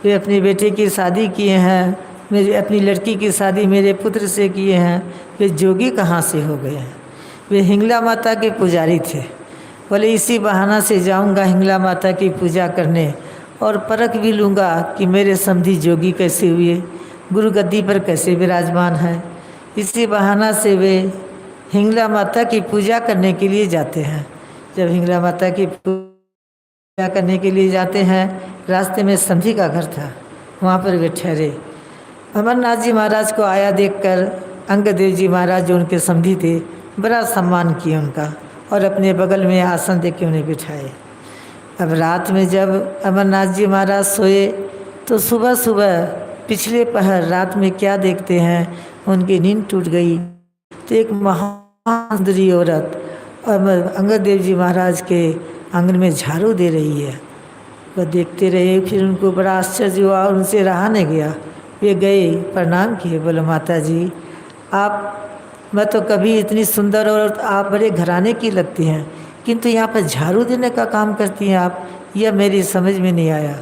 वे अपनी बेटे की शादी किए हैं, मेरी अपनी लड़की की शादी मेरे पुत्र से किए हैं। वे जोगी कहाँ से हो गए हैं? वे हिंगला माता के पुजारी थे। बोले इसी बहाना से जाऊंगा हिंगला माता की पूजा करने और परख भी लूँगा कि मेरे समधी जोगी कैसे हुए, गुरु गद्दी पर कैसे विराजमान है। इसी बहाना से वे हिंगला माता की पूजा करने के लिए जाते हैं। जब हिंगला माता की पूजा करने के लिए जाते हैं, रास्ते में समधी का घर था, वहाँ पर वे ठहरे। अमरनाथ जी महाराज को आया देखकर अंगदेव जी महाराज जो उनके समधी थे बड़ा सम्मान किए उनका और अपने बगल में आसन दे के उन्हें बिठाए। अब रात में जब अमरनाथ जी महाराज सोए तो सुबह सुबह पिछले पहर रात में क्या देखते हैं, उनकी नींद टूट गई तो एक महान सुंदरी औरत अंगदेव जी महाराज के आंगन में झाड़ू दे रही है। वह देखते रहे, फिर उनको बड़ा आश्चर्य हुआ और उनसे रहा नहीं गया। वे गए, प्रणाम किए, बोले माता जी मैं तो कभी इतनी सुंदर और आप बड़े घराने की लगती हैं, किंतु यहाँ पर झाड़ू देने का काम करती हैं आप, यह मेरी समझ में नहीं आया।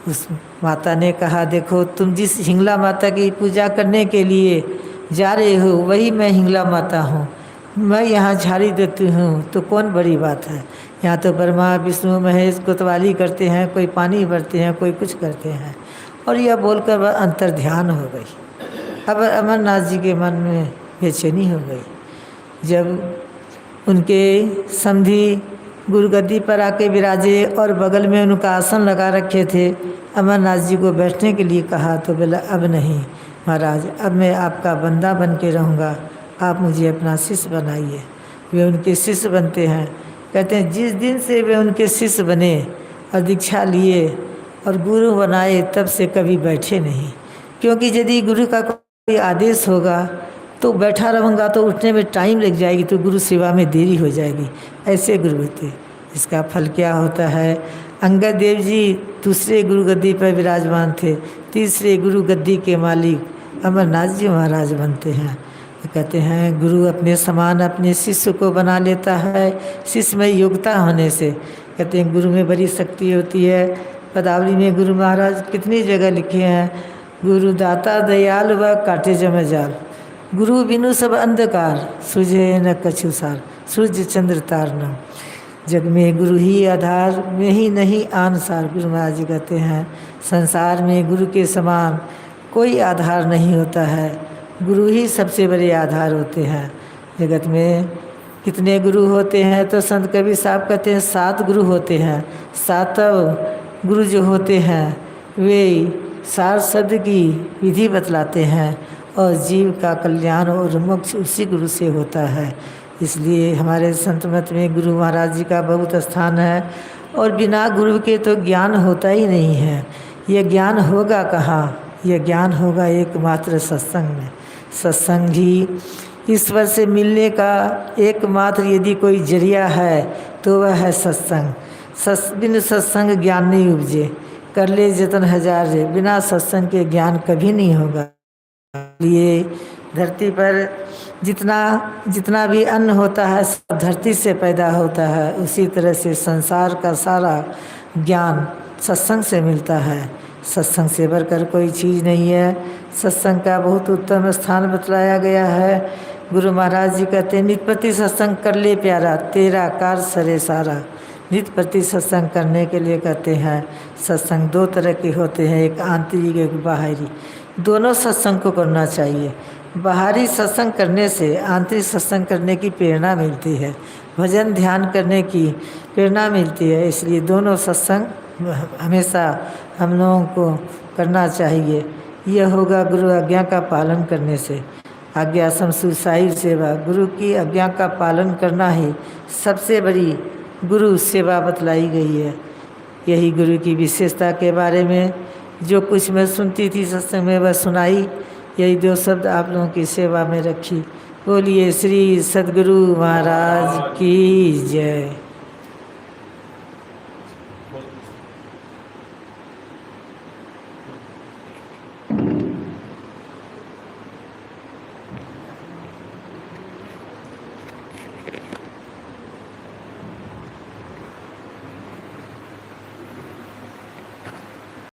उस माता ने कहा देखो तुम जिस हिंगला माता की पूजा करने के लिए जा रहे हो वही मैं हिंगला माता हूँ। मैं यहाँ झाड़ी देती हूँ तो कौन बड़ी बात है। यहाँ तो ब्रह्मा विष्णु महेश कोतवाली करते हैं, कोई पानी भरते हैं, कोई कुछ करते हैं। और यह बोलकर वह अंतर ध्यान हो गई। अब अमरनाथ जी के मन में बेचैनी हो गई। जब उनके समधी गुरुगद्दी पर आके विराजे और बगल में उनका आसन लगा रखे थे, अमरनाथ जी को बैठने के लिए कहा तो बोला अब नहीं महाराज, अब मैं आपका बंदा बन के रहूँगा, आप मुझे अपना शिष्य बनाइए। वे उनके शिष्य बनते हैं। कहते हैं जिस दिन से वे उनके शिष्य बने और दीक्षा लिए और गुरु बनाए तब से कभी बैठे नहीं, क्योंकि यदि गुरु का कोई आदेश होगा तो बैठा रहूँगा तो उठने में टाइम लग जाएगी तो गुरु सेवा में देरी हो जाएगी। ऐसे गुरु थे। इसका फल क्या होता है? अंगद देव जी दूसरे गुरु गद्दी पर विराजमान थे, तीसरे गुरु गद्दी के मालिक अमरनाथ जी महाराज बनते हैं। कहते हैं गुरु अपने समान अपने शिष्य को बना लेता है, शिष्य में योग्यता होने से। कहते हैं गुरु में बड़ी शक्ति होती है। पदावली में गुरु महाराज कितनी जगह लिखे हैं, गुरु दाता दयाल व काटे जम जाल, गुरु बिनु सब अंधकार, सूझे न कछु सार, सूर्य चंद्र तार न, जग में गुरु ही आधार, में ही नहीं आन सार। गुरु महाराज जी कहते हैं संसार में गुरु के समान कोई आधार नहीं होता है, गुरु ही सबसे बड़े आधार होते हैं। जगत में कितने गुरु होते हैं तो संत कबीर साहब कहते हैं 7 गुरु होते हैं। 7 गुरु जो होते हैं वे सार शब्द की विधि बतलाते हैं और जीव का कल्याण और मोक्ष उसी गुरु से होता है। इसलिए हमारे संत मत में गुरु महाराज जी का बहुत स्थान है और बिना गुरु के तो ज्ञान होता ही नहीं है। यह ज्ञान होगा कहाँ? यह ज्ञान होगा एकमात्र सत्संग में। सत्संग ही ईश्वर से मिलने का एकमात्र यदि कोई जरिया है तो वह है सत्संग। बिन सत्संग ज्ञान नहीं उपजे, कर ले जतन हजार रे, बिना सत्संग के ज्ञान कभी नहीं होगा। लिए धरती पर जितना भी अन्न होता है सब धरती से पैदा होता है, उसी तरह से संसार का सारा ज्ञान सत्संग से मिलता है। सत्संग से बढ़कर कोई चीज़ नहीं है। सत्संग का बहुत उत्तम स्थान बतलाया गया है। गुरु महाराज जी कहते हैं नित प्रति सत्संग कर ले प्यारा, तेरा कार सरे सारा। नित प्रति सत्संग करने के लिए कहते हैं सत्संग 2 तरह के होते हैं, एक आंतरिक एक बाहरी। दोनों सत्संग को करना चाहिए। बाहरी सत्संग करने से आंतरिक सत्संग करने की प्रेरणा मिलती है, भजन ध्यान करने की प्रेरणा मिलती है। इसलिए दोनों सत्संग हमेशा हम लोगों को करना चाहिए। यह होगा गुरु आज्ञा का पालन करने से। आज्ञा समसुसाई सेवा, गुरु की आज्ञा का पालन करना ही सबसे बड़ी गुरु सेवा बतलाई गई है। यही गुरु की विशेषता के बारे में जो कुछ मैं सुनती थी सत्संग में वह सुनाई। यही 2 शब्द आप लोगों की सेवा में रखी। बोलिए श्री सद्गुरु महाराज की जय।